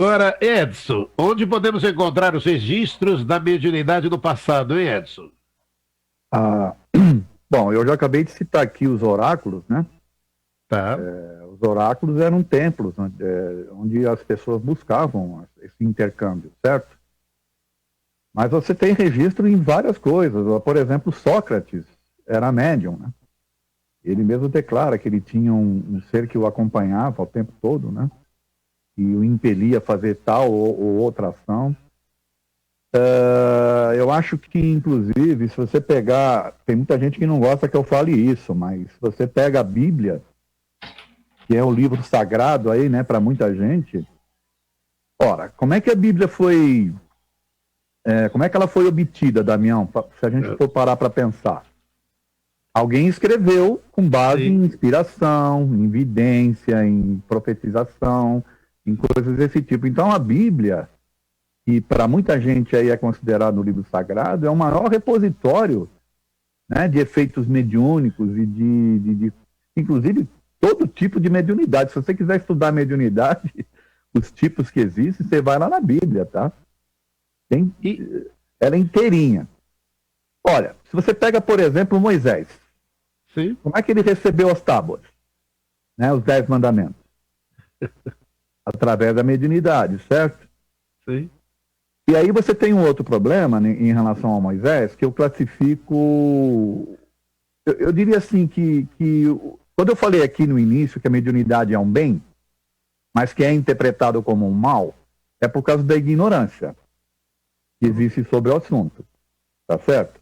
Ora, Edson, onde podemos encontrar os registros da mediunidade do passado, hein, Edson? Ah, bom, eu já acabei de citar aqui os oráculos, né? Tá. Os oráculos eram templos onde as pessoas buscavam esse intercâmbio, certo? Mas você tem registro em várias coisas. Por exemplo, Sócrates era médium, né? Ele mesmo declara que ele tinha um ser que o acompanhava o tempo todo, né? E o impelia a fazer tal ou outra ação. Eu acho que, inclusive, se você pegar... Tem muita gente que não gosta que eu fale isso, mas se você pega a Bíblia, que é o livro sagrado aí, né, para muita gente... Ora, como é que a Bíblia foi... como é que ela foi obtida, Damião, se a gente for parar para pensar? Alguém escreveu com base Sim. em inspiração, em evidência, em profetização, em coisas desse tipo. Então, a Bíblia, que para muita gente aí é considerado o livro sagrado, é o maior repositório, né, de efeitos mediúnicos e inclusive, todo tipo de mediunidade. Se você quiser estudar mediunidade, os tipos que existem, você vai lá na Bíblia, tá? Ela é inteirinha. Olha, se você pega, por exemplo, Moisés, Sim. como é que ele recebeu as tábuas, né, os 10 mandamentos? Através da mediunidade, certo? Sim. E aí você tem um outro problema, né, em relação a Moisés, que eu classifico... Eu diria assim que quando eu falei aqui no início que a mediunidade é um bem, mas que é interpretado como um mal, é por causa da ignorância que existe sobre o assunto, tá certo?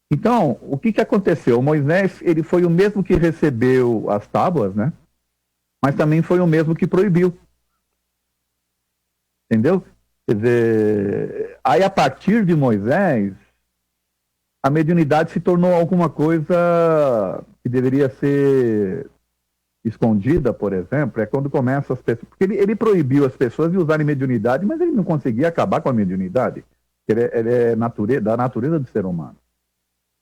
Então, o que aconteceu? O Moisés, ele foi o mesmo que recebeu as tábuas, né? Mas também foi o mesmo que proibiu. Entendeu? Quer dizer, aí a partir de Moisés, a mediunidade se tornou alguma coisa que deveria ser escondida, por exemplo, é quando começa as pessoas... Porque ele proibiu as pessoas de usarem mediunidade, mas ele não conseguia acabar com a mediunidade. Ele é da natureza do ser humano.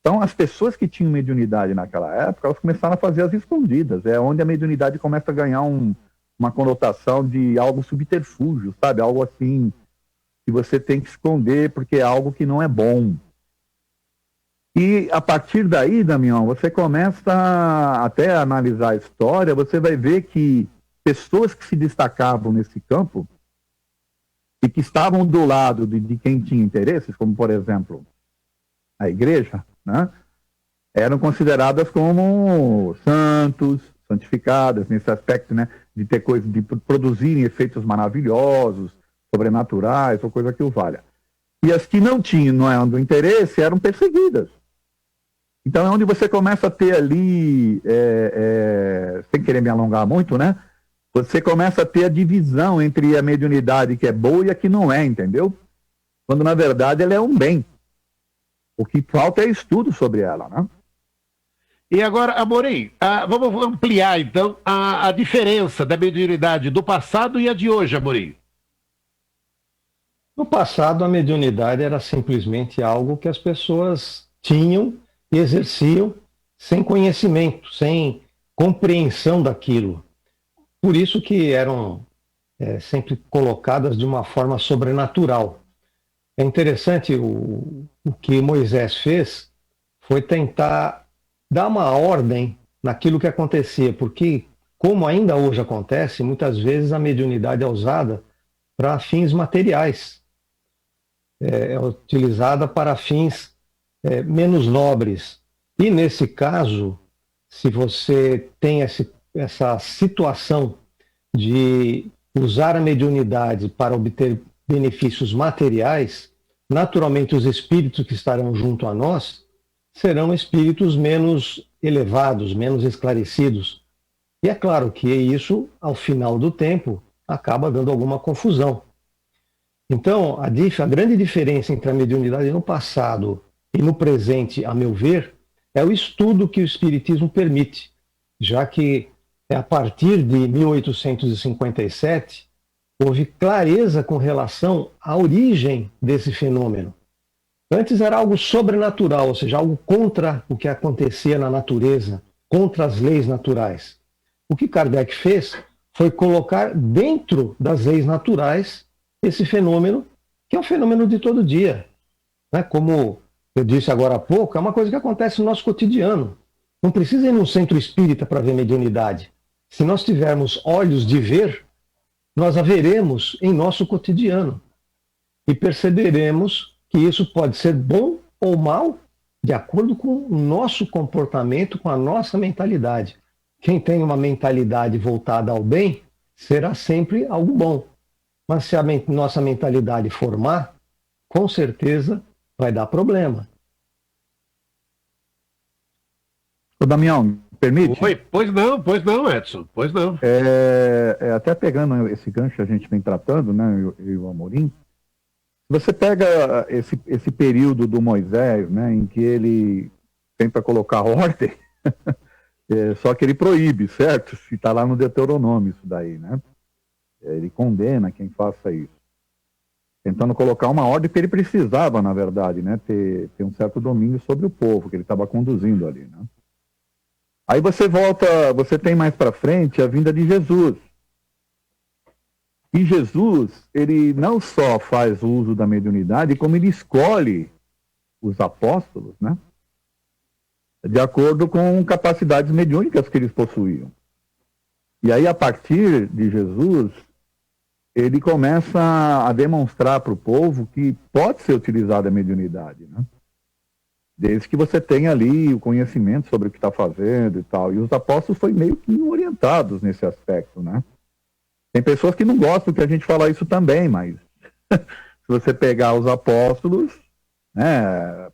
Então, as pessoas que tinham mediunidade naquela época, elas começaram a fazer as escondidas. É onde a mediunidade começa a ganhar uma conotação de algo subterfúgio, sabe? Algo assim que você tem que esconder porque é algo que não é bom. E a partir daí, Damião, você começa até a analisar a história, você vai ver que pessoas que se destacavam nesse campo e que estavam do lado de quem tinha interesses, como, por exemplo, a igreja, né, eram consideradas como santos, santificadas, nesse aspecto, né, de ter coisa, de produzirem efeitos maravilhosos, sobrenaturais, ou coisa que o valha. E as que não tinham, não eram do interesse, eram perseguidas. Então é onde você começa a ter ali, sem querer me alongar muito, né, você começa a ter a divisão entre a mediunidade que é boa e a que não é, entendeu? Quando, na verdade, ela é um bem. O que falta é estudo sobre ela, né? E agora, Amorim, vamos ampliar, então, a diferença da mediunidade do passado e a de hoje, Amorim. No passado, a mediunidade era simplesmente algo que as pessoas tinham e exerciam sem conhecimento, sem compreensão daquilo. Por isso que eram sempre colocadas de uma forma sobrenatural. É interessante o que Moisés fez foi tentar dar uma ordem naquilo que acontecia, porque, como ainda hoje acontece, muitas vezes a mediunidade é usada para fins materiais, é utilizada para fins menos nobres. E nesse caso, se você tem essa situação de usar a mediunidade para obter benefícios materiais, naturalmente os espíritos que estarão junto a nós serão espíritos menos elevados, menos esclarecidos. E é claro que isso, ao final do tempo, acaba dando alguma confusão. Então, a grande diferença entre a mediunidade no passado e no presente, a meu ver, é o estudo que o Espiritismo permite, já que a partir de 1857 houve clareza com relação à origem desse fenômeno. Antes era algo sobrenatural, ou seja, algo contra o que acontecia na natureza, contra as leis naturais. O que Kardec fez foi colocar dentro das leis naturais esse fenômeno, que é um fenômeno de todo dia. Né? Como eu disse agora há pouco, é uma coisa que acontece no nosso cotidiano. Não precisa ir num centro espírita para ver mediunidade. Se nós tivermos olhos de ver, nós a veremos em nosso cotidiano. E perceberemos que isso pode ser bom ou mal, de acordo com o nosso comportamento, com a nossa mentalidade. Quem tem uma mentalidade voltada ao bem, será sempre algo bom. Mas se a nossa mentalidade for má, com certeza vai dar problema. Ô, Damião, permite? Oi, pois não, Edson, pois não. Até pegando esse gancho que a gente vem tratando, né, eu e o Amorim, você pega esse período do Moisés, né, em que ele tenta colocar ordem, só que ele proíbe, certo? Se está lá no Deuteronômio isso daí, né? Ele condena quem faça isso. Tentando colocar uma ordem que ele precisava, na verdade, né, ter um certo domínio sobre o povo que ele estava conduzindo ali, né? Aí você tem mais para frente a vinda de Jesus. E Jesus, ele não só faz uso da mediunidade, como ele escolhe os apóstolos, né? De acordo com capacidades mediúnicas que eles possuíam. E aí, a partir de Jesus, ele começa a demonstrar para o povo que pode ser utilizada a mediunidade, né? Desde que você tenha ali o conhecimento sobre o que está fazendo e tal. E os apóstolos foram meio que orientados nesse aspecto, né? Tem pessoas que não gostam que a gente fala isso também, mas se você pegar os apóstolos, né,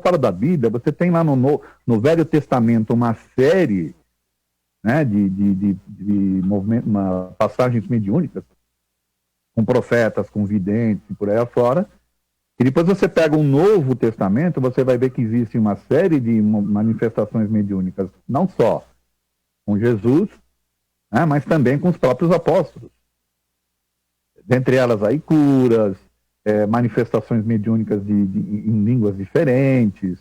fala da Bíblia, você tem lá no Velho Testamento uma série, né, de passagens mediúnicas, com profetas, com videntes e por aí afora. E depois você pega o Novo Testamento, você vai ver que existe uma série de manifestações mediúnicas, não só com Jesus, né, mas também com os próprios apóstolos. Dentre elas aí curas, manifestações mediúnicas em línguas diferentes,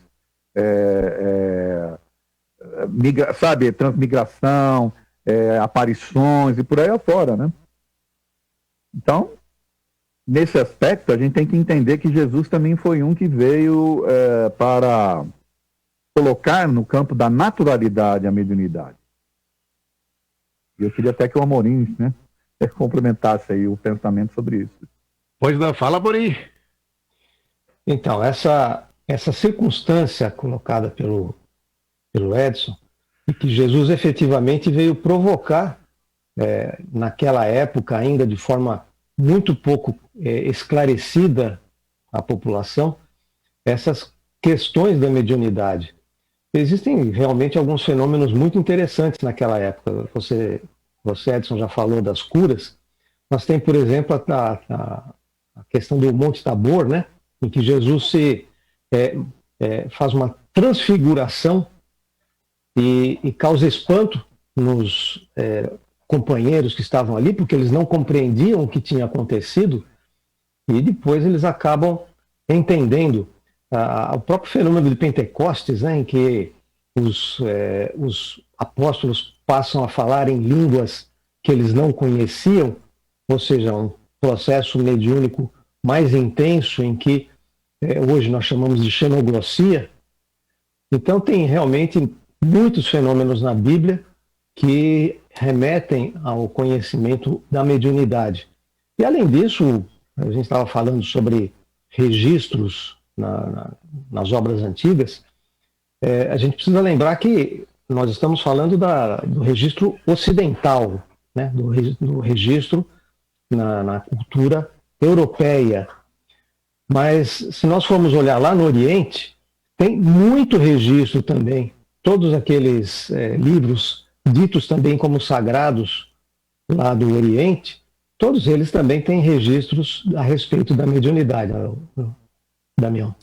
transmigração, aparições e por aí afora, né? Então, nesse aspecto, a gente tem que entender que Jesus também foi um que veio para colocar no campo da naturalidade a mediunidade. E eu queria até que o Amorim, né, complementasse aí o pensamento sobre isso. Pois não, fala, Amorim. Então, essa circunstância colocada pelo Edson, e que Jesus efetivamente veio provocar, naquela época ainda de forma muito pouco esclarecida à população, essas questões da mediunidade. Existem realmente alguns fenômenos muito interessantes naquela época. Você Edson, já falou das curas. Nós temos, por exemplo, a questão do Monte Tabor, né, em que Jesus faz uma transfiguração e causa espanto nos companheiros que estavam ali, porque eles não compreendiam o que tinha acontecido, e depois eles acabam entendendo o próprio fenômeno de Pentecostes, né, em que os apóstolos passam a falar em línguas que eles não conheciam, ou seja, um processo mediúnico mais intenso, em que hoje nós chamamos de xenoglossia. Então tem realmente muitos fenômenos na Bíblia que remetem ao conhecimento da mediunidade. E além disso, a gente estava falando sobre registros nas obras antigas. A gente precisa lembrar que nós estamos falando do registro ocidental, né? do registro na cultura europeia. Mas se nós formos olhar lá no Oriente, tem muito registro também. Todos aqueles livros ditos também como sagrados lá do Oriente, todos eles também têm registros a respeito da mediunidade, Damião.